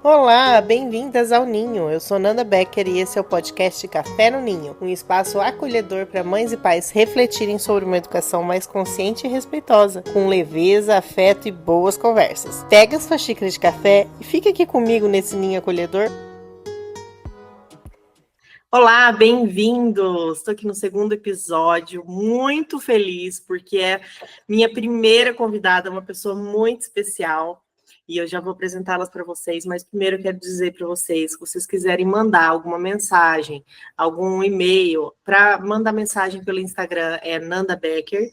Olá, bem-vindas ao Ninho. Eu sou Nanda Becker e esse é o podcast Café no Ninho, um espaço acolhedor para mães e pais refletirem sobre uma educação mais consciente e respeitosa, com leveza, afeto e boas conversas. Pega sua xícara de café e fica aqui comigo nesse ninho acolhedor. Olá, bem-vindos! Estou aqui no segundo episódio, muito feliz porque é minha primeira convidada, uma pessoa muito especial. E eu já vou apresentá-las para vocês, mas primeiro eu quero dizer para vocês, se vocês quiserem mandar alguma mensagem, algum e-mail, para mandar mensagem pelo Instagram é Nanda Becker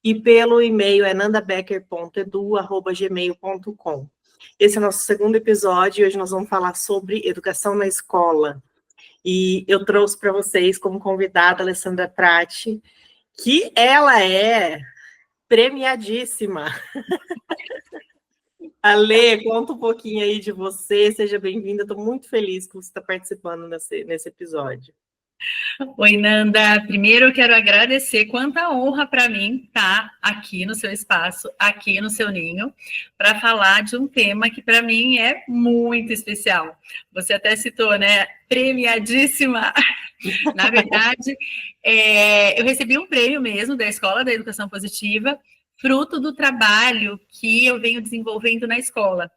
e pelo e-mail é nandabecker.edu@gmail.com. Esse é o nosso segundo episódio e hoje nós vamos falar sobre educação na escola. E eu trouxe para vocês como convidada a Alessandra Prati, que ela é premiadíssima. Ale, conta um pouquinho aí de você, seja bem-vinda, estou muito feliz que você está participando nesse episódio. Oi, Nanda. Primeiro eu quero agradecer, quanta honra para mim estar aqui no seu espaço, aqui no seu ninho, para falar de um tema que para mim é muito especial. Você até citou, né? Premiadíssima. Na verdade, eu recebi um prêmio mesmo da Escola da Educação Positiva, fruto do trabalho que eu venho desenvolvendo na escola.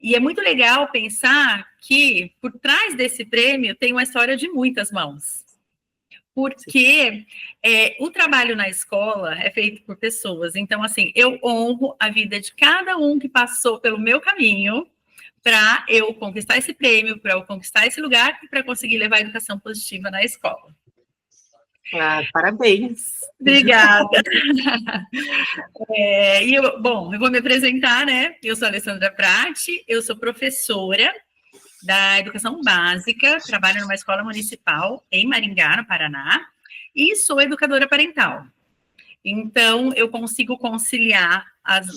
E é muito legal pensar que por trás desse prêmio tem uma história de muitas mãos. Porque o trabalho na escola é feito por pessoas. Então, assim, eu honro a vida de cada um que passou pelo meu caminho para eu conquistar esse prêmio, para eu conquistar esse lugar e para conseguir levar a educação positiva na escola. Parabéns. Obrigada. Eu vou me apresentar, né? Eu sou a Alessandra Prati, eu sou professora da educação básica, trabalho numa escola municipal em Maringá, no Paraná, e sou educadora parental. Então, eu consigo conciliar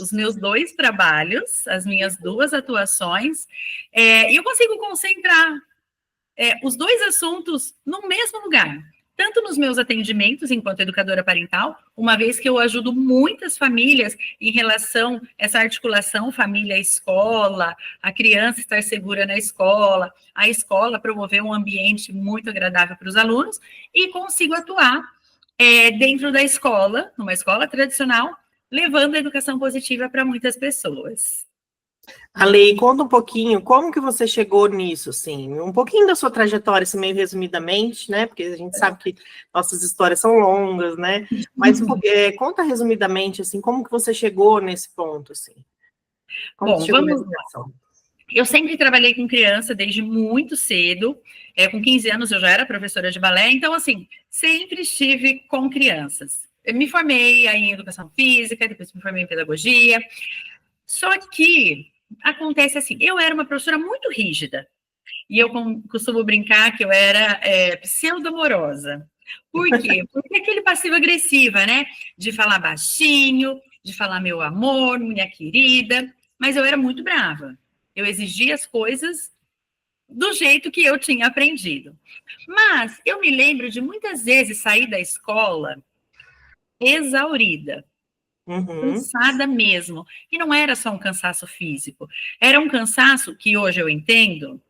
os meus dois trabalhos, as minhas duas atuações, e eu consigo concentrar os dois assuntos no mesmo lugar. Tanto nos meus atendimentos enquanto educadora parental, uma vez que eu ajudo muitas famílias em relação a essa articulação família-escola, a criança estar segura na escola, a escola promover um ambiente muito agradável para os alunos, e consigo atuar dentro da escola, numa escola tradicional, levando a educação positiva para muitas pessoas. Ale, conta um pouquinho, como que você chegou nisso, assim, um pouquinho da sua trajetória, assim, meio resumidamente, né, porque a gente sabe que nossas histórias são longas, né, mas conta resumidamente, assim, como que você chegou nesse ponto, assim, como Bom, você chegou nessa vamos situação? Eu sempre trabalhei com criança desde muito cedo. Com 15 anos eu já era professora de balé, então, assim, sempre estive com crianças. Eu me formei aí em educação física, depois me formei em pedagogia. Só que acontece assim, eu era uma professora muito rígida. E eu costumo brincar que eu era pseudo-amorosa. Por quê? Porque aquele passivo-agressiva, né? De falar baixinho, de falar meu amor, minha querida. Mas eu era muito brava. Eu exigia as coisas do jeito que eu tinha aprendido. Mas eu me lembro de muitas vezes sair da escola exaurida, cansada mesmo. E não era só um cansaço físico, era um cansaço que hoje eu entendo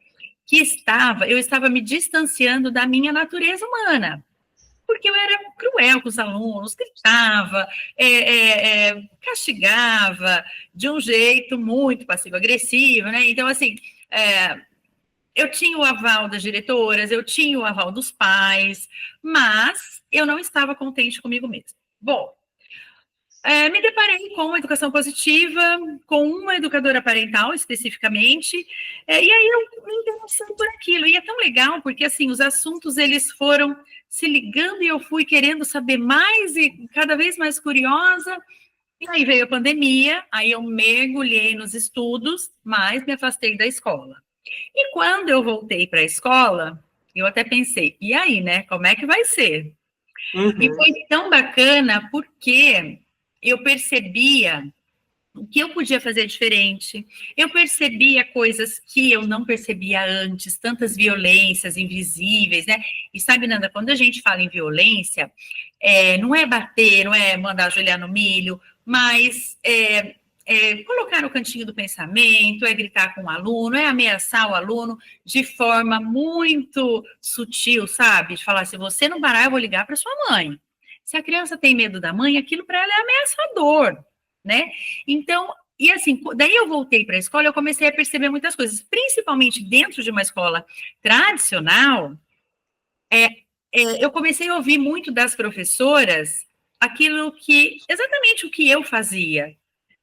que eu estava me distanciando da minha natureza humana. Porque eu era cruel com os alunos, gritava, castigava de um jeito muito passivo-agressivo, né? Então, assim, eu tinha o aval das diretoras, eu tinha o aval dos pais, mas eu não estava contente comigo mesma. Bom, me deparei com uma educação positiva, com uma educadora parental especificamente, e aí eu me interessei por aquilo. E é tão legal, porque assim, os assuntos eles foram se ligando e eu fui querendo saber mais e cada vez mais curiosa. E aí veio a pandemia, aí eu mergulhei nos estudos, mas me afastei da escola. E quando eu voltei para a escola, eu até pensei, e aí, né? Como é que vai ser? E foi tão bacana porque eu percebia o que eu podia fazer diferente, eu percebia coisas que eu não percebia antes, tantas violências invisíveis, né? E sabe, Nanda, quando a gente fala em violência, não é bater, não é mandar ajoelhar no milho, mas colocar no cantinho do pensamento, é gritar com o aluno, é ameaçar o aluno de forma muito sutil, sabe? De falar, se você não parar, eu vou ligar para sua mãe. Se a criança tem medo da mãe, aquilo para ela é ameaçador, né? Então, e assim, daí eu voltei para a escola, eu comecei a perceber muitas coisas, principalmente dentro de uma escola tradicional, eu comecei a ouvir muito das professoras exatamente o que eu fazia.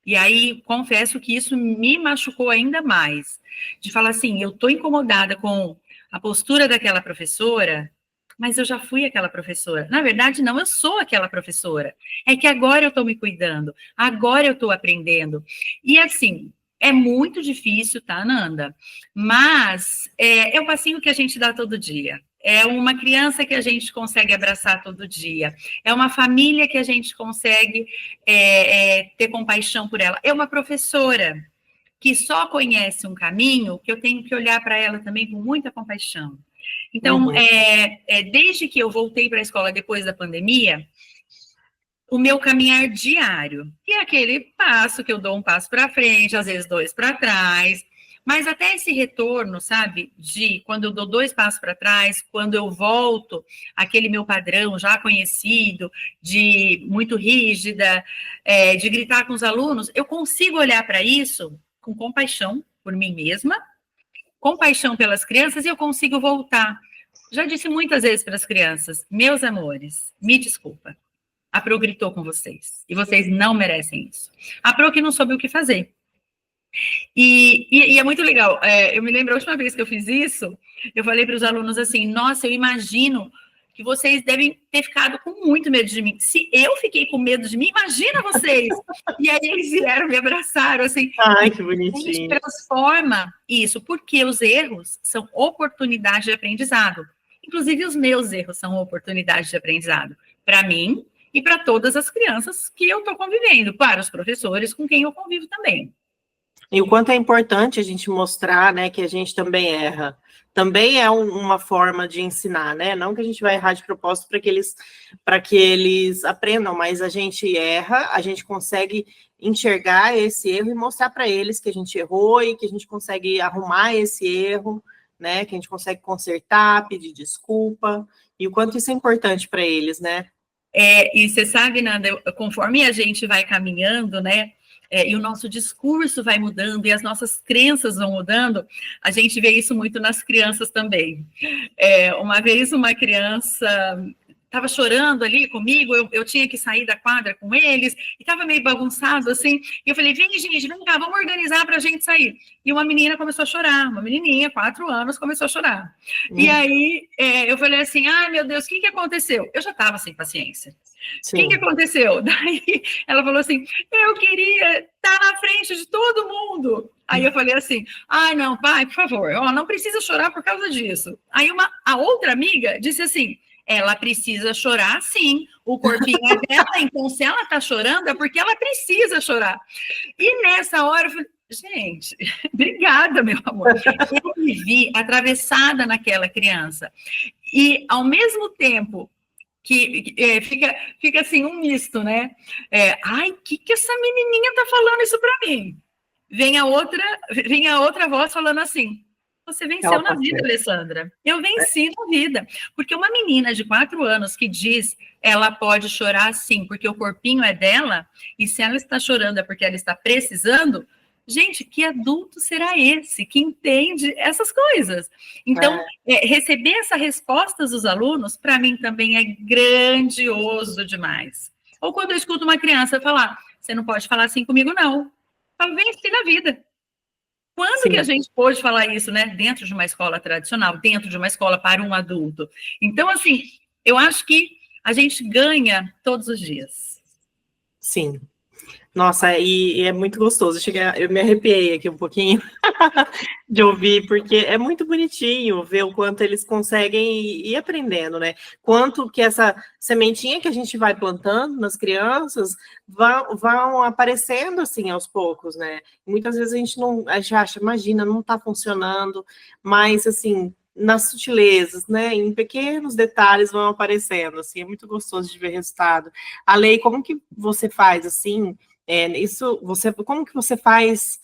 E aí, confesso que isso me machucou ainda mais. De falar assim, eu estou incomodada com a postura daquela professora, mas eu já fui aquela professora. Na verdade, não, eu sou aquela professora. É que agora eu estou me cuidando, agora eu estou aprendendo. E assim, é muito difícil, tá, Nanda? Mas é o passinho que a gente dá todo dia. É uma criança que a gente consegue abraçar todo dia. É uma família que a gente consegue ter compaixão por ela. É uma professora que só conhece um caminho que eu tenho que olhar para ela também com muita compaixão. Então, desde que eu voltei para a escola depois da pandemia, o meu caminhar diário, que é aquele passo que eu dou um passo para frente, às vezes 2 para trás, mas até esse retorno, sabe, de quando eu dou 2 passos para trás, quando eu volto, aquele meu padrão já conhecido, de muito rígida, de gritar com os alunos, eu consigo olhar para isso com compaixão por mim mesma, compaixão pelas crianças, e eu consigo voltar. Já disse muitas vezes para as crianças, meus amores, me desculpa, a Pro gritou com vocês, e vocês não merecem isso. A Pro que não soube o que fazer. E é muito legal, eu me lembro a última vez que eu fiz isso, eu falei para os alunos assim, nossa, eu imagino que vocês devem ter ficado com muito medo de mim. Se eu fiquei com medo de mim, imagina vocês! E aí eles vieram, me abraçaram, assim. Ai, que bonitinho. A gente transforma isso, porque os erros são oportunidades de aprendizado. Inclusive, os meus erros são oportunidades de aprendizado. Para mim e para todas as crianças que eu estou convivendo, para os professores com quem eu convivo também. E o quanto é importante a gente mostrar, né, que a gente também erra. Também é uma forma de ensinar, né? Não que a gente vai errar de propósito para que eles aprendam, mas a gente erra, a gente consegue enxergar esse erro e mostrar para eles que a gente errou e que a gente consegue arrumar esse erro, né? Que a gente consegue consertar, pedir desculpa, e o quanto isso é importante para eles, né? E você sabe, Nanda, conforme a gente vai caminhando, né? E o nosso discurso vai mudando e as nossas crenças vão mudando, a gente vê isso muito nas crianças também. Uma vez uma criança estava chorando ali comigo, eu tinha que sair da quadra com eles, e estava meio bagunçado assim, e eu falei, vem gente, vem cá, vamos organizar para a gente sair. E uma menina começou a chorar, uma menininha, 4 anos, começou a chorar. E aí eu falei assim, ai meu Deus, o que aconteceu? Eu já estava sem paciência. O que aconteceu? Daí ela falou assim, eu queria estar na frente de todo mundo. Aí eu falei assim, não, pai, por favor, não precisa chorar por causa disso. Aí a outra amiga disse assim, ela precisa chorar, sim, o corpinho é dela, então se ela está chorando é porque ela precisa chorar. E nessa hora eu falei, gente, obrigada, meu amor. Eu me vi atravessada naquela criança. E, ao mesmo tempo que fica assim um misto, né? Ai, o que essa menininha tá falando isso para mim? Vem a outra voz falando assim, você venceu na vida, Alessandra. Eu venci na vida. Porque uma menina de 4 anos que diz ela pode chorar sim, porque o corpinho é dela, e se ela está chorando é porque ela está precisando, gente, que adulto será esse que entende essas coisas? Então, receber essas respostas dos alunos, para mim, também é grandioso demais. Ou quando eu escuto uma criança falar, você não pode falar assim comigo, não. Eu venci na vida. Quando que a gente pôde falar isso, né? Dentro de uma escola tradicional, dentro de uma escola para um adulto. Então, assim, eu acho que a gente ganha todos os dias. Sim. Nossa, e é muito gostoso. Eu me arrepiei aqui um pouquinho de ouvir, porque é muito bonitinho ver o quanto eles conseguem ir aprendendo, né? Quanto que essa sementinha que a gente vai plantando nas crianças vão aparecendo assim aos poucos, né? Muitas vezes a gente acha, imagina, não está funcionando, mas assim, nas sutilezas, né? Em pequenos detalhes vão aparecendo, assim, é muito gostoso de ver resultado. A Lei, como que você faz assim? Isso, como que você faz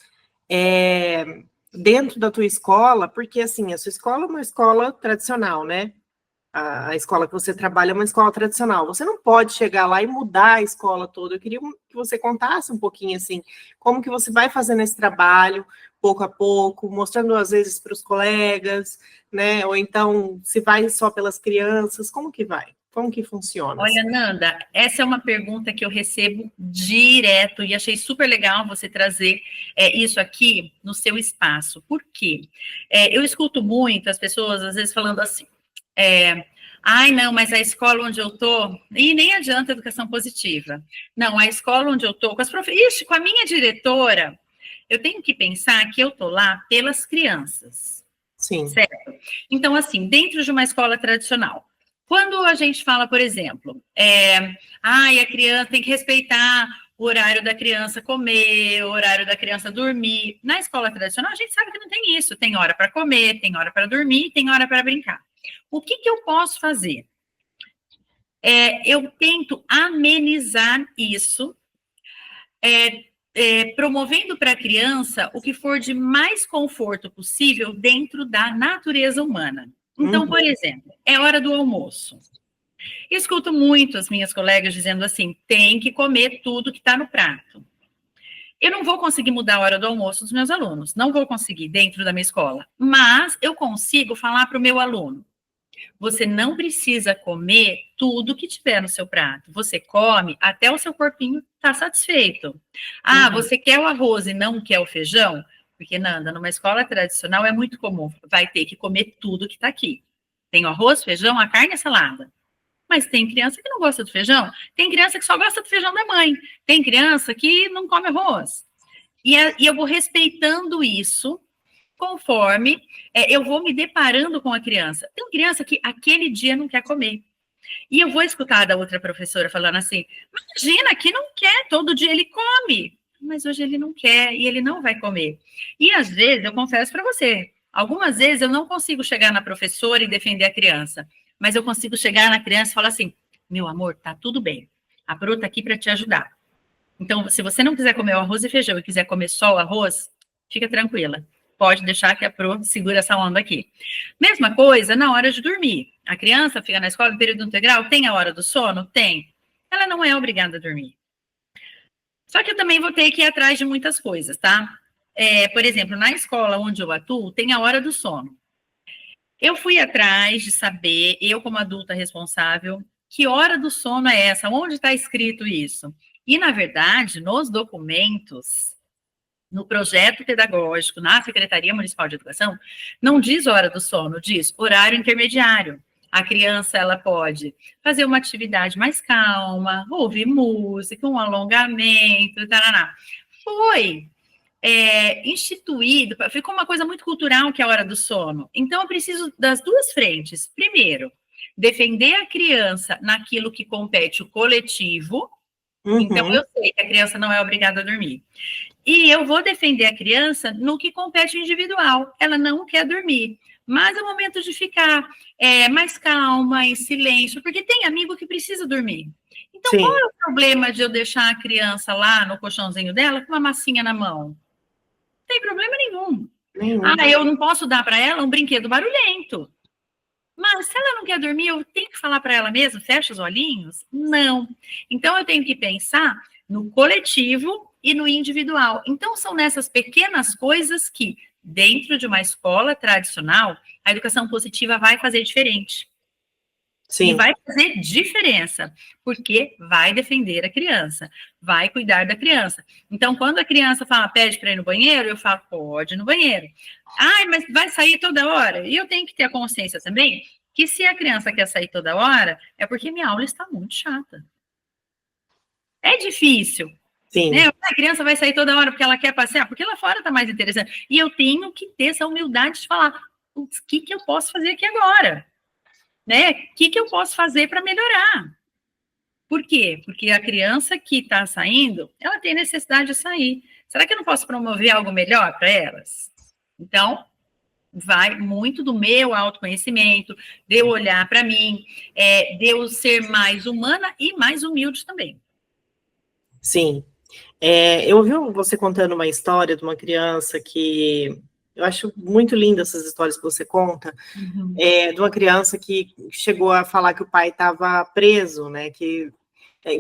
dentro da tua escola? Porque, assim, a sua escola é uma escola tradicional, né? A escola que você trabalha é uma escola tradicional. Você não pode chegar lá e mudar a escola toda. Eu queria que você contasse um pouquinho, assim, como que você vai fazendo esse trabalho, pouco a pouco, mostrando, às vezes, para os colegas, né? Ou então, se vai só pelas crianças, como que vai? Como que funciona? Olha, Nanda, essa é uma pergunta que eu recebo direto e achei super legal você trazer isso aqui no seu espaço. Por quê? Eu escuto muito as pessoas, às vezes, falando assim, ai, não, mas a escola onde eu tô, e nem adianta educação positiva. Não, a escola onde eu tô, com a minha diretora, eu tenho que pensar que eu tô lá pelas crianças. Sim. Certo? Então, assim, dentro de uma escola tradicional, quando a gente fala, por exemplo, a criança tem que respeitar o horário da criança comer, o horário da criança dormir. Na escola tradicional, a gente sabe que não tem isso. Tem hora para comer, tem hora para dormir, tem hora para brincar. O que eu posso fazer? Eu tento amenizar isso, promovendo para a criança o que for de mais conforto possível dentro da natureza humana. Então, por exemplo, é hora do almoço. Escuto muito as minhas colegas dizendo assim, tem que comer tudo que está no prato. Eu não vou conseguir mudar a hora do almoço dos meus alunos, não vou conseguir dentro da minha escola, mas eu consigo falar para o meu aluno, você não precisa comer tudo que tiver no seu prato. Você come até o seu corpinho estar satisfeito. Você quer o arroz e não quer o feijão? Porque, Nanda, numa escola tradicional é muito comum. Vai ter que comer tudo que está aqui. Tem o arroz, feijão, a carne e a salada. Mas tem criança que não gosta do feijão. Tem criança que só gosta do feijão da mãe. Tem criança que não come arroz. E eu vou respeitando isso conforme eu vou me deparando com a criança. Tem criança que aquele dia não quer comer. E eu vou escutar da outra professora falando assim, imagina que não quer, todo dia ele come. Mas hoje ele não quer e ele não vai comer. E às vezes, eu confesso para você, algumas vezes eu não consigo chegar na professora e defender a criança, mas eu consigo chegar na criança e falar assim, meu amor, tá tudo bem, a Pro tá aqui para te ajudar. Então, se você não quiser comer o arroz e feijão e quiser comer só o arroz, fica tranquila. Pode deixar que a Pro segura essa onda aqui. Mesma coisa na hora de dormir. A criança fica na escola em período integral, tem a hora do sono? Tem. Ela não é obrigada a dormir. Só que eu também vou ter que ir atrás de muitas coisas, tá? Por exemplo, na escola onde eu atuo, tem a hora do sono. Eu fui atrás de saber, eu como adulta responsável, que hora do sono é essa? Onde está escrito isso? E, na verdade, nos documentos, no projeto pedagógico, na Secretaria Municipal de Educação, não diz hora do sono, diz horário intermediário. A criança, ela pode fazer uma atividade mais calma, ouvir música, um alongamento, taraná. Foi instituído, ficou uma coisa muito cultural que é a hora do sono. Então, eu preciso das duas frentes. Primeiro, defender a criança naquilo que compete o coletivo. Então, eu sei que a criança não é obrigada a dormir. E eu vou defender a criança no que compete o individual. Ela não quer dormir, mas é o momento de ficar mais calma, em silêncio, porque tem amigo que precisa dormir. Então, qual é o problema de eu deixar a criança lá no colchãozinho dela com uma massinha na mão? Não tem problema nenhum. Eu não posso dar para ela um brinquedo barulhento. Mas se ela não quer dormir, eu tenho que falar para ela mesmo, fecha os olhinhos? Não. Então, eu tenho que pensar no coletivo e no individual. Então, são nessas pequenas coisas que, dentro de uma escola tradicional, a educação positiva vai fazer diferente. Sim. E vai fazer diferença, porque vai defender a criança, vai cuidar da criança. Então, quando a criança pede para ir no banheiro, eu falo, pode ir no banheiro. Mas vai sair toda hora? E eu tenho que ter a consciência também que se a criança quer sair toda hora, é porque minha aula está muito chata. É difícil. Sim. Né? A criança vai sair toda hora porque ela quer passear, porque lá fora está mais interessante. E eu tenho que ter essa humildade de falar, o que eu posso fazer aqui agora? Né? O que eu posso fazer para melhorar? Por quê? Porque a criança que está saindo, ela tem necessidade de sair. Será que eu não posso promover algo melhor para elas? Então, vai muito do meu autoconhecimento, de eu olhar para mim, de eu ser mais humana e mais humilde também. Sim. Eu ouvi você contando uma história de uma criança que... Eu acho muito linda essas histórias que você conta, de uma criança que chegou a falar que o pai estava preso, né?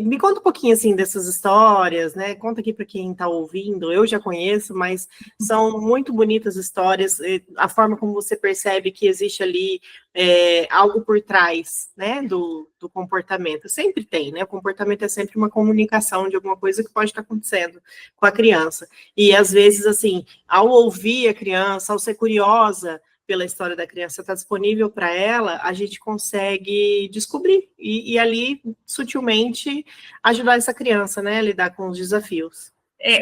Me conta um pouquinho, assim, dessas histórias, né? Conta aqui para quem está ouvindo. Eu já conheço, mas são muito bonitas histórias. A forma como você percebe que existe ali algo por trás, né? Do comportamento. Sempre tem, né? O comportamento é sempre uma comunicação de alguma coisa que pode estar acontecendo com a criança. E, às vezes, assim, ao ouvir a criança, ao ser curiosa pela história da criança, está disponível para ela, a gente consegue descobrir e ali, sutilmente, ajudar essa criança, né, a lidar com os desafios.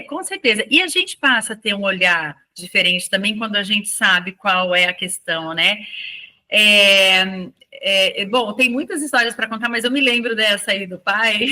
Com certeza. E a gente passa a ter um olhar diferente também quando a gente sabe qual é a questão, né? Bom, tem muitas histórias para contar, mas eu me lembro dessa aí do pai,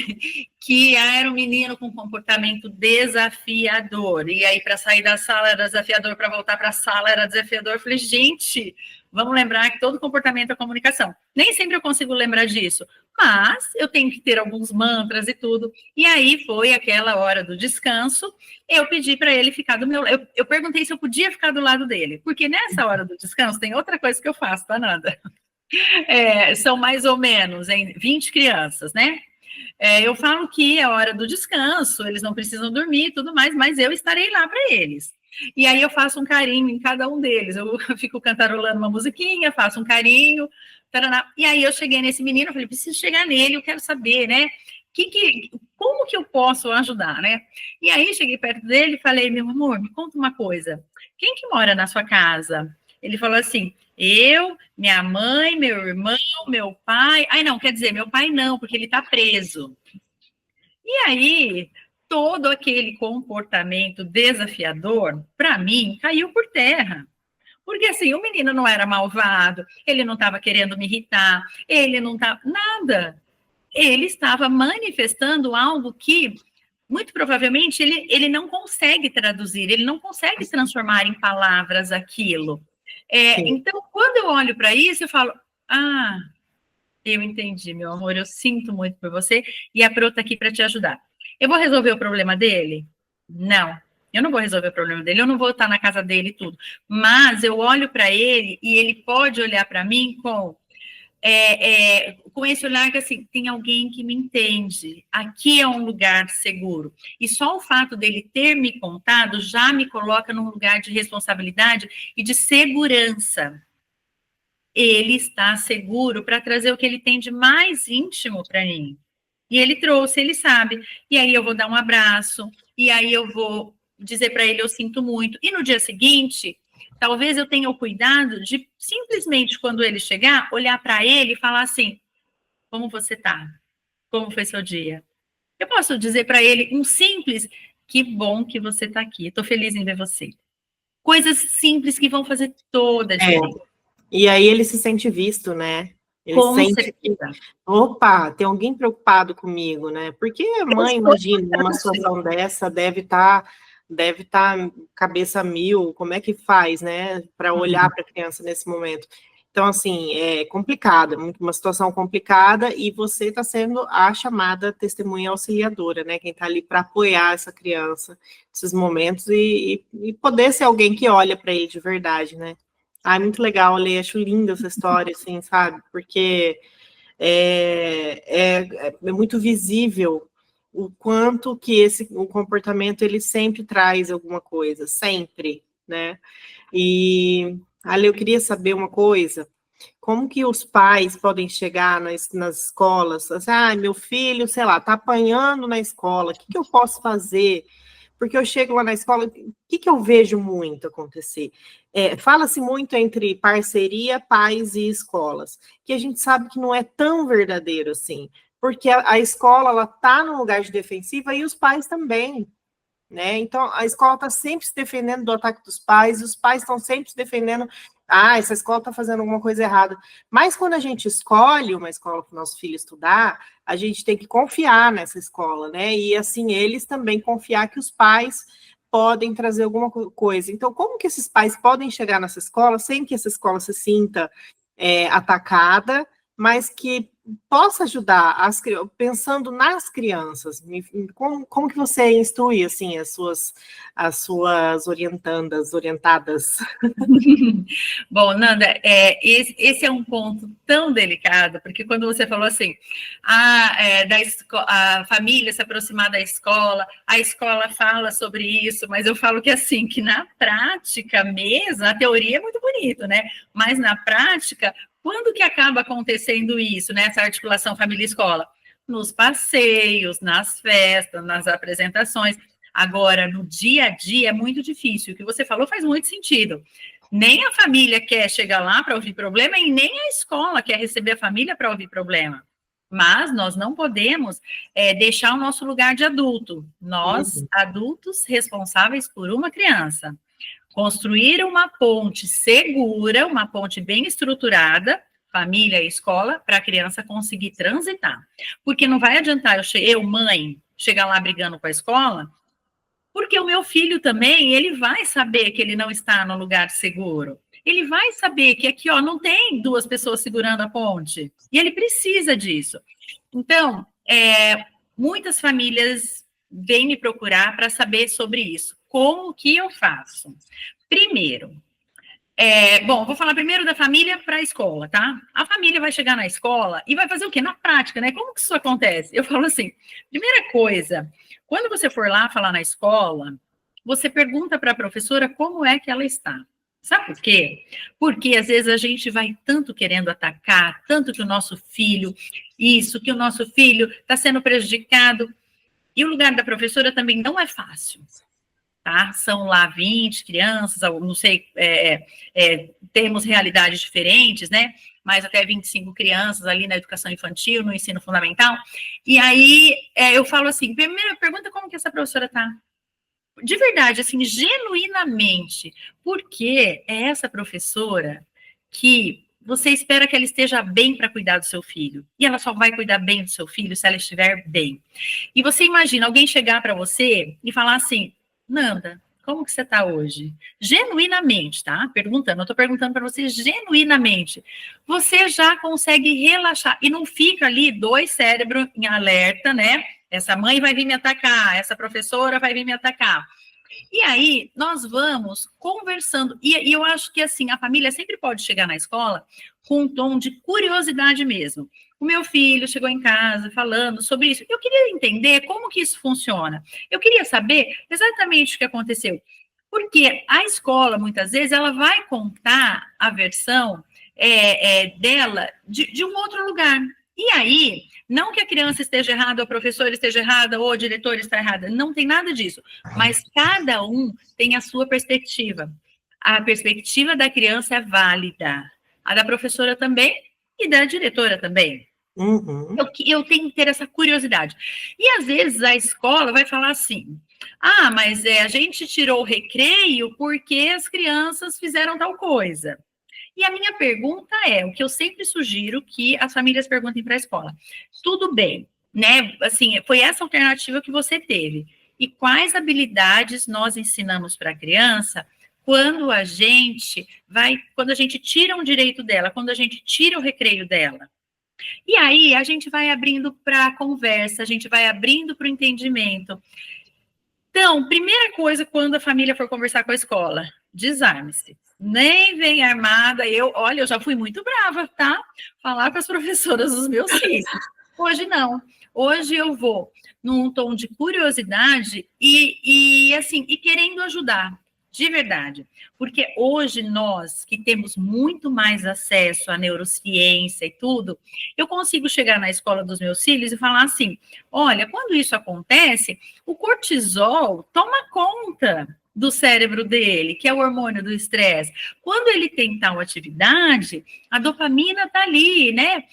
que era um menino com comportamento desafiador. E aí, para sair da sala era desafiador, para voltar para a sala era desafiador. Eu falei, gente, vamos lembrar que todo comportamento é comunicação. Nem sempre eu consigo lembrar disso, mas eu tenho que ter alguns mantras e tudo. E aí foi aquela hora do descanso, eu pedi para ele ficar do meu lado. Eu perguntei se eu podia ficar do lado dele, porque nessa hora do descanso tem outra coisa que eu faço, tá, Nanda? São mais ou menos 20 crianças, né? Eu falo que é hora do descanso, eles não precisam dormir e tudo mais, mas eu estarei lá para eles. E aí eu faço um carinho em cada um deles. Eu fico cantarolando uma musiquinha, faço um carinho. Taraná. E aí eu cheguei nesse menino, eu falei, preciso chegar nele, eu quero saber, né? Como que eu posso ajudar, né? E aí cheguei perto dele e falei, meu amor, me conta uma coisa. Quem que mora na sua casa? Ele falou assim, eu, minha mãe, meu irmão, meu pai. Ai, não, quer dizer, meu pai não, porque ele está preso. E aí, todo aquele comportamento desafiador, para mim, caiu por terra. Porque assim, o menino não era malvado, ele não estava querendo me irritar, ele não estava. Nada. Ele estava manifestando algo que, muito provavelmente, ele não consegue traduzir, ele não consegue transformar em palavras aquilo. Então, quando eu olho para isso, eu falo: ah, eu entendi, meu amor, eu sinto muito por você e a Pro está aqui para te ajudar. Eu vou resolver o problema dele? Não, eu não vou resolver o problema dele, eu não vou estar na casa dele e tudo. Mas eu olho para ele e ele pode olhar para mim com esse olhar que, assim, tem alguém que me entende, aqui é um lugar seguro. E só o fato dele ter me contado já me coloca num lugar de responsabilidade e de segurança. Ele está seguro para trazer o que ele tem de mais íntimo para mim. E ele trouxe, ele sabe. E aí eu vou dar um abraço, e aí eu vou dizer para ele, eu sinto muito. E no dia seguinte, talvez eu tenha o cuidado de simplesmente, quando ele chegar, olhar para ele e falar assim, como você está? Como foi seu dia? Eu posso dizer para ele um simples, que bom que você está aqui, estou feliz em ver você. Coisas simples que vão fazer toda a diferença. E aí ele se sente visto, né? Ele Com sente certeza. que, opa, tem alguém preocupado comigo, né? Porque a mãe, imagina, numa situação dessa, deve estar cabeça mil, como é que faz, né? Para olhar para a criança nesse momento. Então, assim, é complicado, uma situação complicada, e você está sendo a chamada testemunha auxiliadora, né? Quem está ali para apoiar essa criança nesses momentos e poder ser alguém que olha para ele de verdade, né? Ah, muito legal, Ale, acho linda essa história, assim, sabe? Porque é muito visível o quanto que o comportamento, ele sempre traz alguma coisa, sempre, né? E, Ale, eu queria saber uma coisa, como que os pais podem chegar nas escolas, assim, meu filho, sei lá, tá apanhando na escola, o que eu posso fazer? Porque eu chego lá na escola, o que eu vejo muito acontecer? Fala-se muito entre parceria, pais e escolas, que a gente sabe que não é tão verdadeiro assim, porque a escola, ela está num lugar de defensiva e os pais também, né? Então, a escola está sempre se defendendo do ataque dos pais, os pais estão sempre se defendendo, essa escola está fazendo alguma coisa errada. Mas quando a gente escolhe uma escola para o nosso filho estudar, a gente tem que confiar nessa escola, né? E assim, eles também confiar que os pais podem trazer alguma coisa. Então, como que esses pais podem chegar nessa escola sem que essa escola se sinta atacada, mas que possa ajudar pensando nas crianças. Como que você instrui assim as suas orientadas? Bom, Nanda, esse é um ponto tão delicado, porque quando você falou assim, a família se aproximar da escola, a escola fala sobre isso, mas eu falo que assim, que na prática mesmo, a teoria é muito bonito, né? Mas na prática, quando que acaba acontecendo isso, né? Essa articulação família-escola? Nos passeios, nas festas, nas apresentações. Agora, no dia a dia é muito difícil. O que você falou faz muito sentido. Nem a família quer chegar lá para ouvir problema e nem a escola quer receber a família para ouvir problema. Mas nós não podemos deixar o nosso lugar de adulto. Nós, adultos responsáveis por uma criança. Construir uma ponte segura, uma ponte bem estruturada, família e escola, para a criança conseguir transitar. Porque não vai adiantar eu, mãe, chegar lá brigando com a escola, porque o meu filho também, ele vai saber que ele não está no lugar seguro. Ele vai saber que aqui, ó, não tem duas pessoas segurando a ponte. E ele precisa disso. Então, muitas famílias vêm me procurar para saber sobre isso. Como que eu faço? Primeiro, bom, vou falar primeiro da família para a escola, tá? A família vai chegar na escola e vai fazer o quê? Na prática, né? Como que isso acontece? Eu falo assim, primeira coisa, quando você for lá falar na escola, você pergunta para a professora como é que ela está. Sabe por quê? Porque às vezes a gente vai tanto querendo atacar, tanto que o nosso filho, que o nosso filho está sendo prejudicado, e o lugar da professora também não é fácil. Tá? São lá 20 crianças, não sei, temos realidades diferentes, né? Mas até 25 crianças ali na educação infantil, no ensino fundamental. E aí eu falo assim, primeira pergunta, como que essa professora está? De verdade, assim, genuinamente, porque é essa professora que você espera que ela esteja bem para cuidar do seu filho. E ela só vai cuidar bem do seu filho se ela estiver bem. E você imagina alguém chegar para você e falar assim, Nanda, como que você está hoje? Genuinamente, tá? Perguntando, eu estou perguntando para você genuinamente. Você já consegue relaxar e não fica ali 2 cérebros em alerta, né? Essa mãe vai vir me atacar, essa professora vai vir me atacar. E aí, nós vamos conversando. E eu acho que, assim, a família sempre pode chegar na escola com um tom de curiosidade mesmo. O meu filho chegou em casa falando sobre isso. Eu queria entender como que isso funciona. Eu queria saber exatamente o que aconteceu. Porque a escola, muitas vezes, ela vai contar a versão dela de um outro lugar. E aí, não que a criança esteja errada, ou a professora esteja errada, ou a diretora está errada, não tem nada disso. Mas cada um tem a sua perspectiva. A perspectiva da criança é válida. A da professora também e da diretora também. Eu tenho que ter essa curiosidade. E às vezes a escola vai falar assim, mas a gente tirou o recreio porque as crianças fizeram tal coisa. E a minha pergunta o que eu sempre sugiro que as famílias perguntem para a escola. Tudo bem, né? Assim, foi essa alternativa que você teve. E quais habilidades nós ensinamos para a criança quando a gente tira um direito dela, quando a gente tira o recreio dela? E aí a gente vai abrindo para a conversa, a gente vai abrindo para o entendimento. Então, primeira coisa, quando a família for conversar com a escola, desarme-se. Nem vem armada, eu já fui muito brava, tá? Falar com as professoras dos meus filhos. Hoje não. Hoje eu vou num tom de curiosidade e querendo ajudar, de verdade. Porque hoje nós, que temos muito mais acesso à neurociência e tudo, eu consigo chegar na escola dos meus filhos e falar assim, olha, quando isso acontece, o cortisol toma conta do cérebro dele, que é o hormônio do estresse. Quando ele tem tal atividade, a dopamina está ali, né?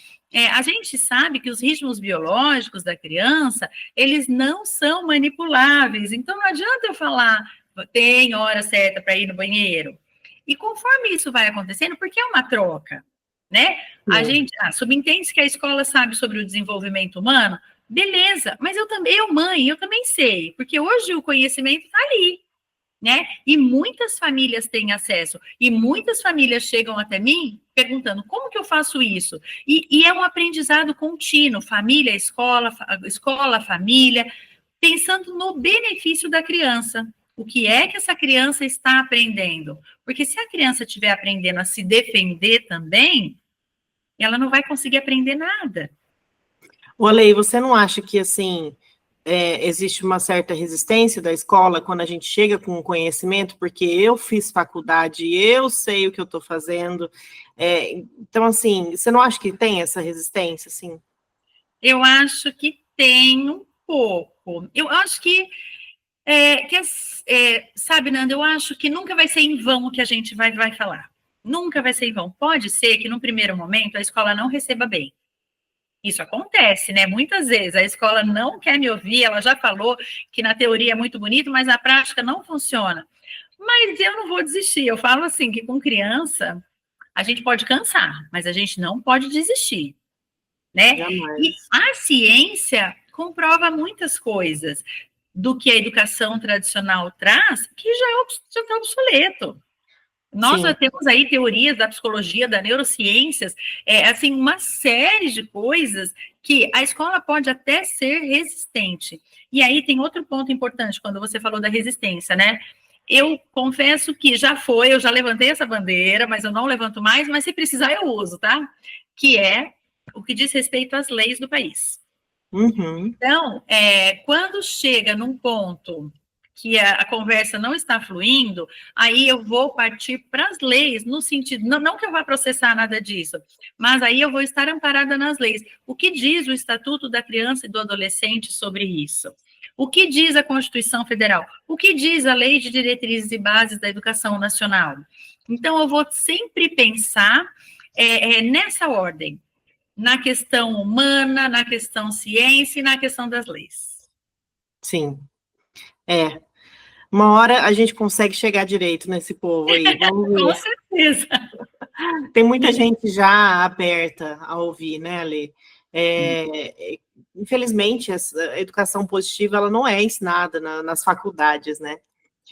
A gente sabe que os ritmos biológicos da criança, eles não são manipuláveis. Então, não adianta eu falar, tem hora certa para ir no banheiro. E conforme isso vai acontecendo, porque é uma troca, né? A gente subentende que a escola sabe sobre o desenvolvimento humano, beleza, mas eu também sei, porque hoje o conhecimento está ali. né? E muitas famílias têm acesso, e muitas famílias chegam até mim perguntando como que eu faço isso? E é um aprendizado contínuo, família, escola, escola, família, pensando no benefício da criança. O que é que essa criança está aprendendo? Porque se a criança estiver aprendendo a se defender também, ela não vai conseguir aprender nada. Olê, você não acha que, assim, existe uma certa resistência da escola quando a gente chega com o conhecimento, porque eu fiz faculdade, eu sei o que eu estou fazendo, então, assim, você não acha que tem essa resistência, assim? Eu acho que tem um pouco. Eu acho que sabe, Nanda, eu acho que nunca vai ser em vão o que a gente vai falar. Nunca vai ser em vão. Pode ser que, num primeiro momento, a escola não receba bem. Isso acontece, né? Muitas vezes a escola não quer me ouvir, ela já falou que na teoria é muito bonito, mas na prática não funciona. Mas eu não vou desistir. Eu falo assim, que com criança, a gente pode cansar, mas a gente não pode desistir, né? Jamais. E a ciência comprova muitas coisas do que a educação tradicional traz, que já está obsoleto. Nós já temos aí teorias da psicologia, da neurociências, assim, uma série de coisas que a escola pode até ser resistente. E aí tem outro ponto importante, quando você falou da resistência, né? Eu confesso que eu já levantei essa bandeira, mas eu não levanto mais, mas se precisar eu uso, tá? Que é o que diz respeito às leis do país. Uhum. Então, quando chega num ponto que a conversa não está fluindo, aí eu vou partir para as leis, no sentido, não que eu vá processar nada disso, mas aí eu vou estar amparada nas leis. O que diz o Estatuto da Criança e do Adolescente sobre isso? O que diz a Constituição Federal? O que diz a Lei de Diretrizes e Bases da Educação Nacional? Então, eu vou sempre pensar nessa ordem, na questão humana, na questão ciência e na questão das leis. Sim. Uma hora a gente consegue chegar direito nesse povo aí, vamos ver. Com certeza. Tem muita gente já aberta a ouvir, né, Ale? Infelizmente, a educação positiva ela não é ensinada nas faculdades, né?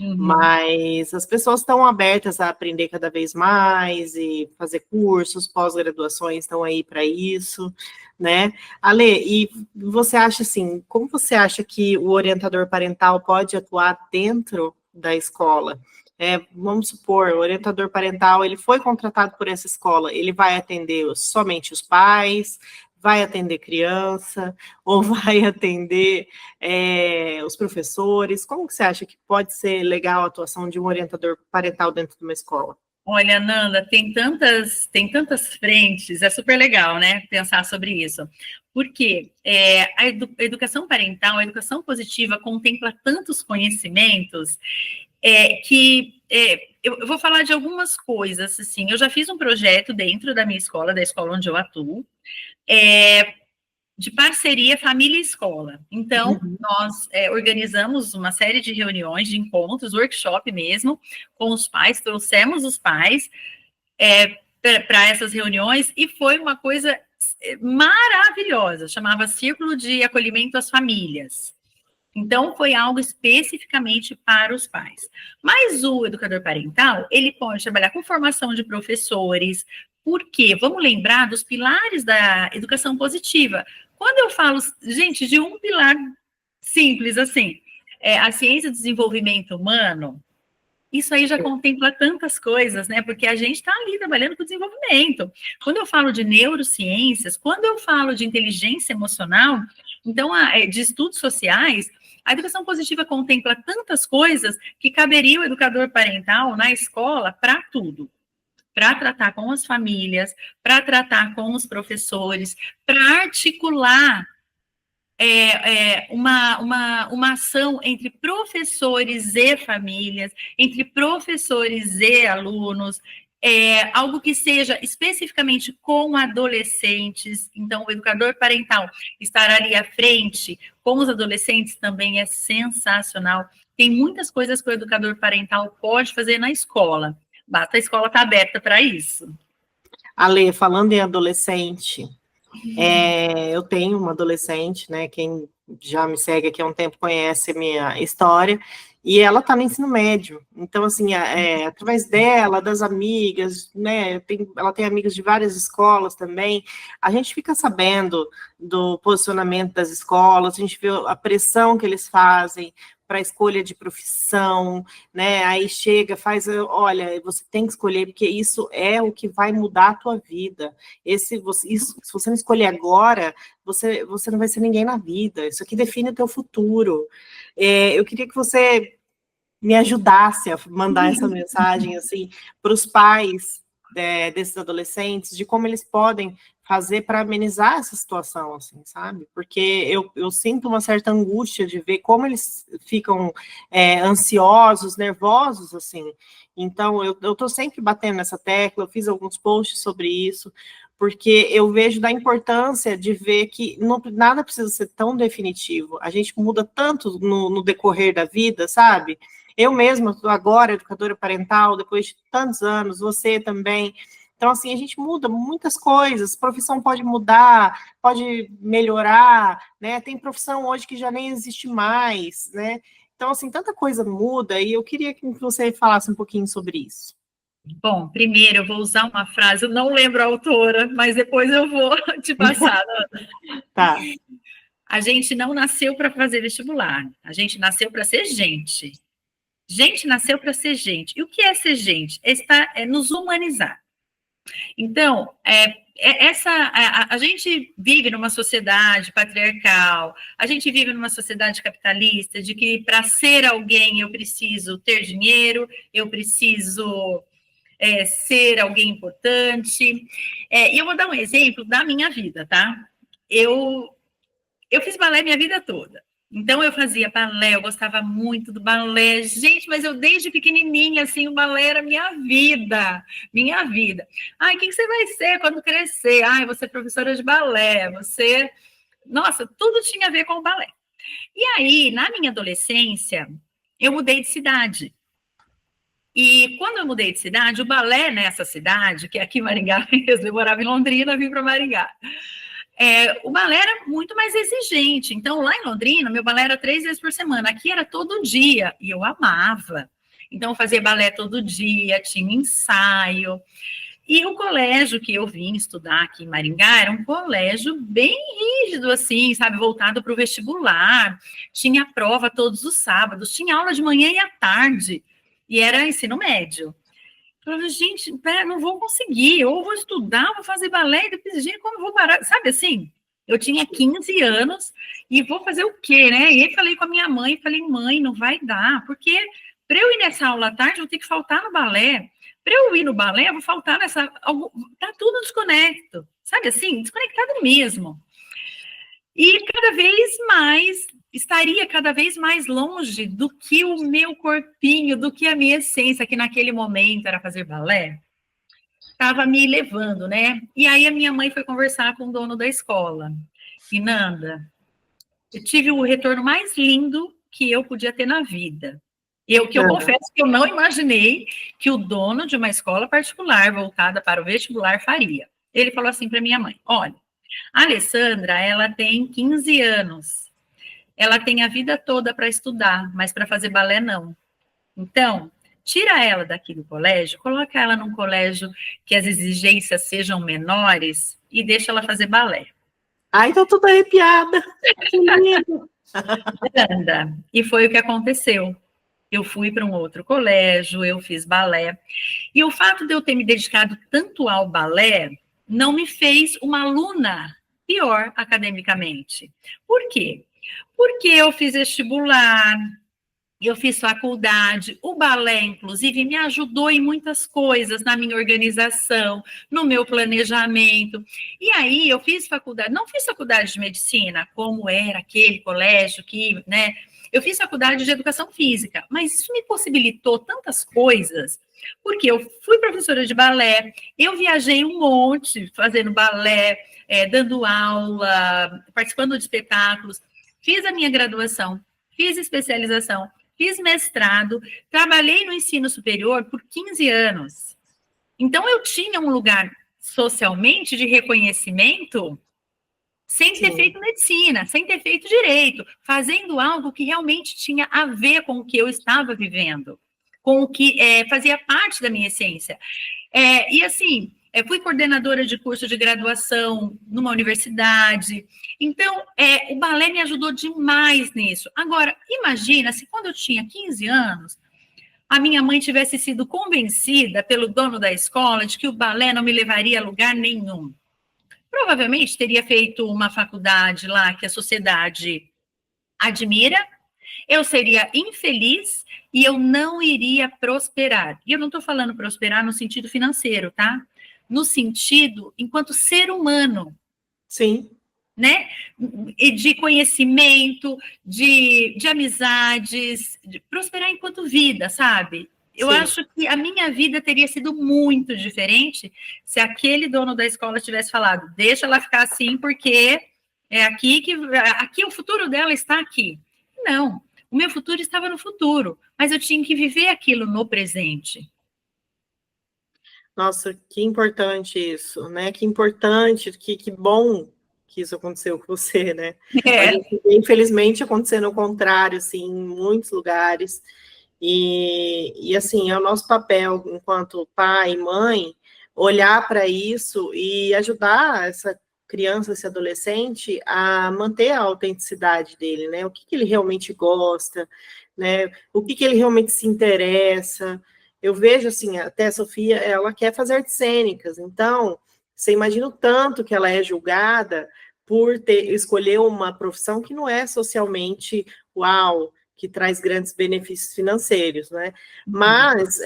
Uhum. Mas as pessoas estão abertas a aprender cada vez mais e fazer cursos, pós-graduações estão aí para isso, né? Ale, e você acha assim, como você acha que o orientador parental pode atuar dentro da escola? Vamos supor, o orientador parental, ele foi contratado por essa escola, ele vai atender somente os pais, vai atender criança, ou vai atender os professores? Como que você acha que pode ser legal a atuação de um orientador parental dentro de uma escola? Olha, Nanda, tem tantas frentes, é super legal, né, pensar sobre isso. Porque a educação parental, a educação positiva contempla tantos conhecimentos eu vou falar de algumas coisas, assim, eu já fiz um projeto dentro da minha escola, da escola onde eu atuo, de parceria família e escola. Então, nós organizamos uma série de reuniões, de encontros, workshop mesmo, com os pais, trouxemos os pais para essas reuniões, e foi uma coisa maravilhosa, chamava Círculo de Acolhimento às Famílias. Então, foi algo especificamente para os pais. Mas o educador parental, ele pode trabalhar com formação de professores, porque vamos lembrar dos pilares da educação positiva. Quando eu falo, gente, de um pilar simples, assim, a ciência do desenvolvimento humano, isso aí já contempla tantas coisas, né? Porque a gente está ali trabalhando com desenvolvimento. Quando eu falo de neurociências, quando eu falo de inteligência emocional, então, de estudos sociais, a educação positiva contempla tantas coisas que caberia o educador parental na escola para tudo. Para tratar com as famílias, para tratar com os professores, para articular uma ação entre professores e famílias, entre professores e alunos, algo que seja especificamente com adolescentes. Então, o educador parental estar ali à frente com os adolescentes também é sensacional. Tem muitas coisas que o educador parental pode fazer na escola. Basta a escola estar aberta para isso. Ale, falando em adolescente, eu tenho uma adolescente, né? Quem já me segue aqui há um tempo conhece a minha história. E ela está no ensino médio. Então, assim, através dela, das amigas, né? Ela tem amigas de várias escolas também. A gente fica sabendo do posicionamento das escolas, a gente vê a pressão que eles fazem para a escolha de profissão, né? Aí chega, olha, você tem que escolher, porque isso é o que vai mudar a tua vida. Se você não escolher agora, você não vai ser ninguém na vida. Isso aqui define o teu futuro. Eu queria que você me ajudasse a mandar essa mensagem assim para os pais desses adolescentes, de como eles podem fazer para amenizar essa situação, assim, sabe? Porque eu sinto uma certa angústia de ver como eles ficam ansiosos, nervosos, assim. Então, eu estou sempre batendo nessa tecla, eu fiz alguns posts sobre isso, porque eu vejo da importância de ver que nada precisa ser tão definitivo. A gente muda tanto no decorrer da vida, sabe? Eu mesma, agora, educadora parental, depois de tantos anos, você também. Então, assim, a gente muda muitas coisas, profissão pode mudar, pode melhorar, né? Tem profissão hoje que já nem existe mais, né? Então, assim, tanta coisa muda, e eu queria que você falasse um pouquinho sobre isso. Bom, primeiro eu vou usar uma frase, eu não lembro a autora, mas depois eu vou te passar. Tá. A gente não nasceu para fazer vestibular, a gente nasceu para ser gente. Gente nasceu para ser gente. E o que é ser gente? É nos humanizar. Então, a gente vive numa sociedade patriarcal, a gente vive numa sociedade capitalista, de que para ser alguém eu preciso ter dinheiro, eu preciso ser alguém importante. E eu vou dar um exemplo da minha vida, tá? Eu fiz balé minha vida toda. Então, eu fazia balé, eu gostava muito do balé. Gente, mas eu desde pequenininha, assim, o balé era minha vida, minha vida. Ai, o que você vai ser quando crescer? Ai, você é professora de balé, você... Nossa, tudo tinha a ver com o balé. E aí, na minha adolescência, eu mudei de cidade. E quando eu mudei de cidade, o balé nessa cidade, que é aqui em Maringá mesmo, eu morava em Londrina, vim para Maringá. O balé era muito mais exigente. Então, lá em Londrina, meu balé era 3 vezes por semana. Aqui era todo dia, e eu amava. Então, eu fazia balé todo dia, tinha ensaio. E o colégio que eu vim estudar aqui em Maringá era um colégio bem rígido, assim, sabe, voltado para o vestibular. Tinha prova todos os sábados, tinha aula de manhã e à tarde. E era ensino médio. Eu falei, gente, não vou conseguir, ou vou estudar, vou fazer balé, e depois, gente, como eu vou parar? Sabe assim? Eu tinha 15 anos e vou fazer o quê, né? E aí falei com a minha mãe, falei, mãe, não vai dar, porque para eu ir nessa aula à tarde, eu vou ter que faltar no balé. Para eu ir no balé, eu vou faltar nessa... Tá tudo desconecto, sabe assim? Desconectado mesmo. E estaria cada vez mais longe do que o meu corpinho, do que a minha essência, que naquele momento era fazer balé, estava me levando, né? E aí a minha mãe foi conversar com o dono da escola. E, Nanda, eu tive o retorno mais lindo que eu podia ter na vida. Eu confesso que eu não imaginei que o dono de uma escola particular voltada para o vestibular faria. Ele falou assim para minha mãe, olha, a Alessandra, ela tem 15 anos. Ela tem a vida toda para estudar, mas para fazer balé, não. Então, tira ela daqui do colégio, coloca ela num colégio que as exigências sejam menores e deixa ela fazer balé. Ai, tô toda arrepiada. Que lindo. E foi o que aconteceu. Eu fui para um outro colégio, eu fiz balé. E o fato de eu ter me dedicado tanto ao balé não me fez uma aluna pior academicamente. Por quê? Porque eu fiz vestibular, eu fiz faculdade, o balé, inclusive, me ajudou em muitas coisas, na minha organização, no meu planejamento. E aí, eu fiz faculdade, não fiz faculdade de medicina, como era aquele colégio que, né? Eu fiz faculdade de educação física, mas isso me possibilitou tantas coisas, porque eu fui professora de balé, eu viajei um monte fazendo balé, dando aula, participando de espetáculos, fiz a minha graduação, fiz especialização, fiz mestrado, trabalhei no ensino superior por 15 anos. Então, eu tinha um lugar socialmente de reconhecimento sem ter feito medicina, sem ter feito direito, fazendo algo que realmente tinha a ver com o que eu estava vivendo, com o que fazia parte da minha essência. E assim, fui coordenadora de curso de graduação numa universidade, então o balé me ajudou demais nisso. Agora, imagina se quando eu tinha 15 anos, a minha mãe tivesse sido convencida pelo dono da escola de que o balé não me levaria a lugar nenhum. Provavelmente teria feito uma faculdade lá que a sociedade admira, eu seria infeliz e eu não iria prosperar. E eu não estou falando prosperar no sentido financeiro, tá? No sentido enquanto ser humano. Sim. Né? E de conhecimento, de amizades, de prosperar enquanto vida, sabe? Eu acho que a minha vida teria sido muito diferente se aquele dono da escola tivesse falado, deixa ela ficar assim, porque é aqui o futuro dela está aqui. Não, o meu futuro estava no futuro, mas eu tinha que viver aquilo no presente. Nossa, que importante isso, né? Que importante, que bom que isso aconteceu com você, né? Olha, infelizmente acontecendo o contrário, assim, em muitos lugares. E assim, é o nosso papel enquanto pai e mãe olhar para isso e ajudar essa criança, esse adolescente a manter a autenticidade dele, né? O que ele realmente gosta, né? O que ele realmente se interessa. Eu vejo assim, até a Sofia, ela quer fazer artes cênicas, então você imagina o tanto que ela é julgada por escolher uma profissão que não é socialmente uau, que traz grandes benefícios financeiros, né? Mas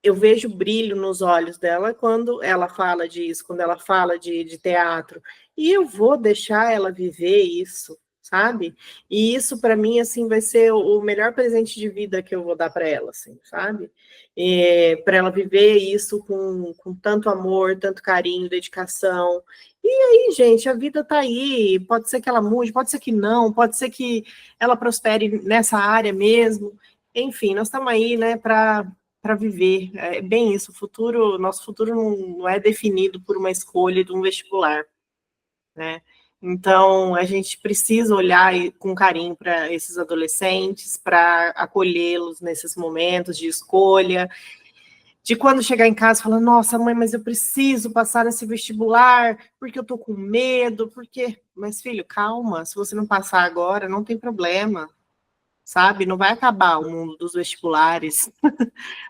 eu vejo brilho nos olhos dela quando ela fala disso, quando ela fala de teatro, e eu vou deixar ela viver isso, sabe? E isso para mim assim vai ser o melhor presente de vida que eu vou dar para ela, assim, sabe? Para ela viver isso com tanto amor, tanto carinho, dedicação. E aí, gente, a vida tá aí. Pode ser que ela mude, pode ser que não, pode ser que ela prospere nessa área mesmo. Enfim, nós estamos aí, né, para viver. É bem isso, nosso futuro não é definido por uma escolha de um vestibular, né? Então, a gente precisa olhar com carinho para esses adolescentes, para acolhê-los nesses momentos de escolha, de quando chegar em casa falar, nossa, mãe, mas eu preciso passar nesse vestibular, porque eu tô com medo, porque... Mas, filho, calma, se você não passar agora, não tem problema, sabe? Não vai acabar o mundo dos vestibulares.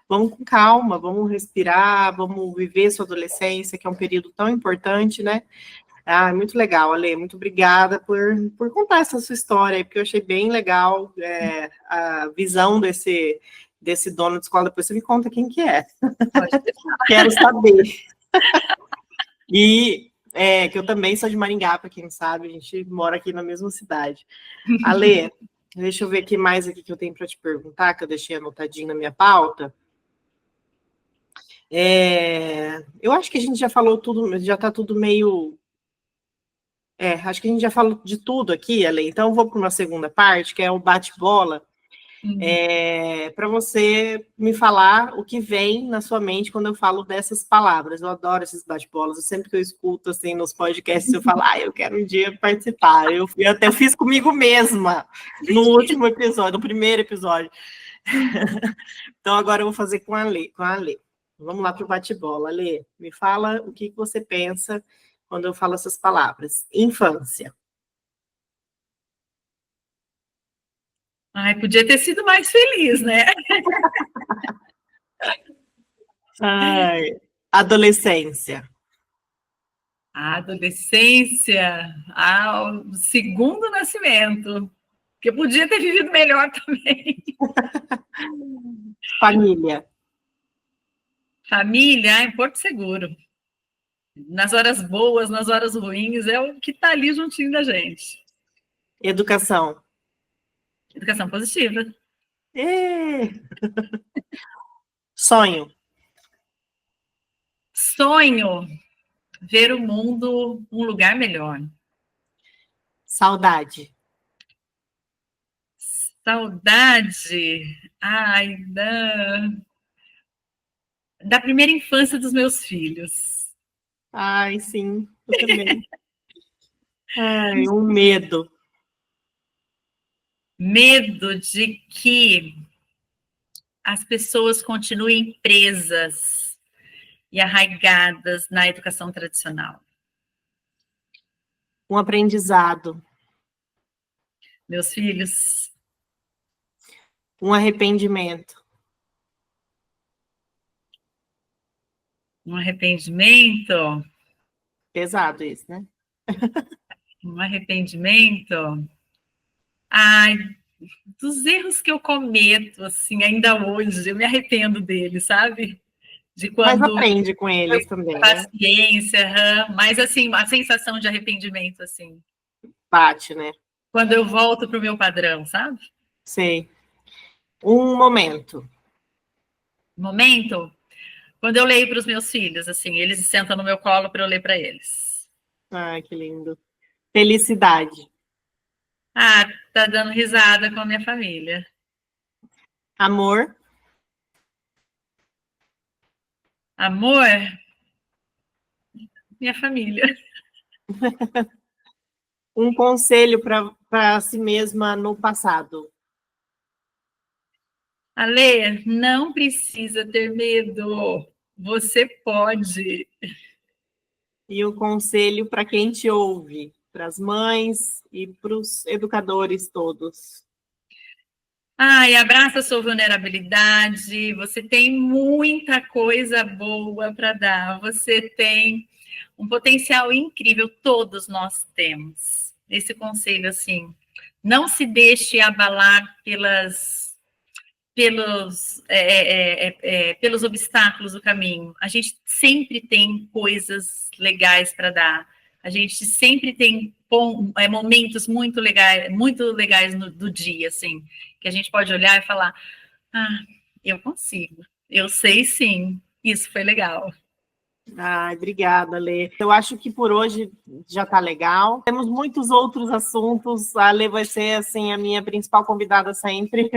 Vamos com calma, vamos respirar, vamos viver sua adolescência, que é um período tão importante, né? Ah, muito legal, Ale, muito obrigada por contar essa sua história aí, porque eu achei bem legal a visão desse dono de escola. Depois você me conta quem que é. Quero saber. E que eu também sou de Maringá, para quem não sabe, a gente mora aqui na mesma cidade. Ale, deixa eu ver aqui mais aqui que eu tenho para te perguntar, que eu deixei anotadinho na minha pauta. Eu acho que a gente já falou tudo, já está tudo meio... acho que a gente já falou de tudo aqui, Ale, então eu vou para uma segunda parte, que é o bate-bola, para você me falar o que vem na sua mente quando eu falo dessas palavras. Eu adoro esses bate-bolas, sempre que eu escuto assim nos podcasts, eu falo, eu quero um dia participar. Eu até fiz comigo mesma no último episódio, no primeiro episódio. Então agora eu vou fazer com a Ale. Vamos lá para o bate-bola. Ale, me fala o que você pensa quando eu falo essas palavras. Infância. Ai, podia ter sido mais feliz, né? Ai, adolescência. A adolescência, o segundo nascimento, que eu podia ter vivido melhor também. Família. Família, em Porto Seguro. Nas horas boas, nas horas ruins, é o que está ali juntinho da gente. Educação. Educação positiva. Sonho. Sonho, ver o mundo um lugar melhor. Saudade. Saudade, da primeira infância dos meus filhos. Ai, sim, eu também. Ai, um medo. Medo de que as pessoas continuem presas e arraigadas na educação tradicional. Um aprendizado. Meus filhos. Um arrependimento. Um arrependimento. Pesado isso, né? Um arrependimento. Ai, dos erros que eu cometo, assim, ainda hoje, eu me arrependo deles, sabe? De Mas quando aprende com eles também, né? paciência, mas assim, a sensação de arrependimento, assim, Bate, né? quando eu volto para o meu padrão, sabe? Sei. Um momento. Momento, quando eu leio para os meus filhos, assim, eles sentam no meu colo para eu ler para eles. Ai, que lindo. Felicidade. Ah, tá dando risada com a minha família. Amor. Amor, minha família. Um conselho para si mesma no passado. Ale, não precisa ter medo. Você pode. E um conselho para quem te ouve, para as mães e para os educadores todos. Ai, abraça a sua vulnerabilidade. Você tem muita coisa boa para dar. Você tem um potencial incrível. Todos nós temos. Esse conselho, assim, não se deixe abalar pelos obstáculos do caminho. A gente sempre tem coisas legais para dar. A gente sempre tem momentos muito legais do dia, assim, que a gente pode olhar e falar: ah, eu consigo, eu sei sim, isso foi legal. Ai, obrigada, Lê. Eu acho que por hoje já está legal. Temos muitos outros assuntos. A Lê vai ser assim a minha principal convidada sempre.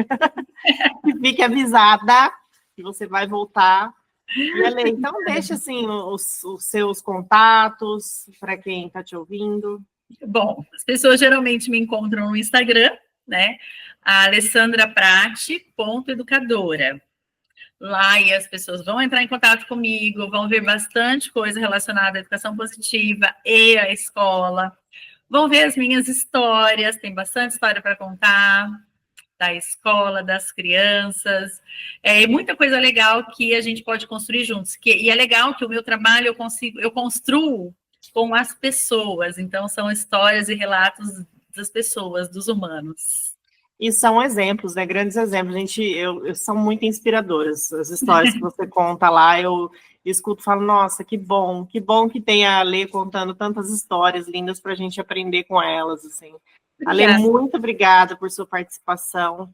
Fique avisada que você vai voltar. E, Ale, então deixa assim os seus contatos para quem está te ouvindo. Bom, as pessoas geralmente me encontram no Instagram, né? A alessandraprati.educadora. Lá e as pessoas vão entrar em contato comigo, vão ver bastante coisa relacionada à educação positiva e à escola. Vão ver as minhas histórias, tem bastante história para contar da escola, das crianças, muita coisa legal que a gente pode construir juntos. E é legal que o meu trabalho eu construo com as pessoas, então são histórias e relatos das pessoas, dos humanos. E são exemplos, né? Grandes exemplos. São muito inspiradoras. As histórias que você conta lá, eu escuto e falo, nossa, que bom que tem a Lê contando tantas histórias lindas para a gente aprender com elas. Assim. Ale, muito obrigada por sua participação.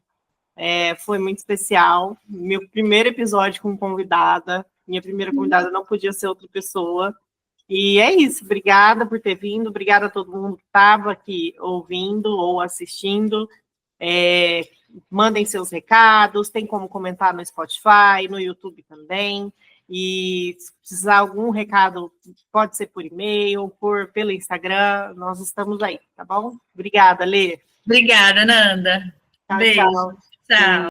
Foi muito especial. Meu primeiro episódio com convidada. Minha primeira convidada não podia ser outra pessoa. E é isso. Obrigada por ter vindo. Obrigada a todo mundo que estava aqui ouvindo ou assistindo. Mandem seus recados, tem como comentar no Spotify, no YouTube também. E se precisar algum recado, pode ser por e-mail, pelo Instagram, nós estamos aí, tá bom? Obrigada, Lê. Obrigada, Nanda. Tchau, Beijo. tchau. Tchau.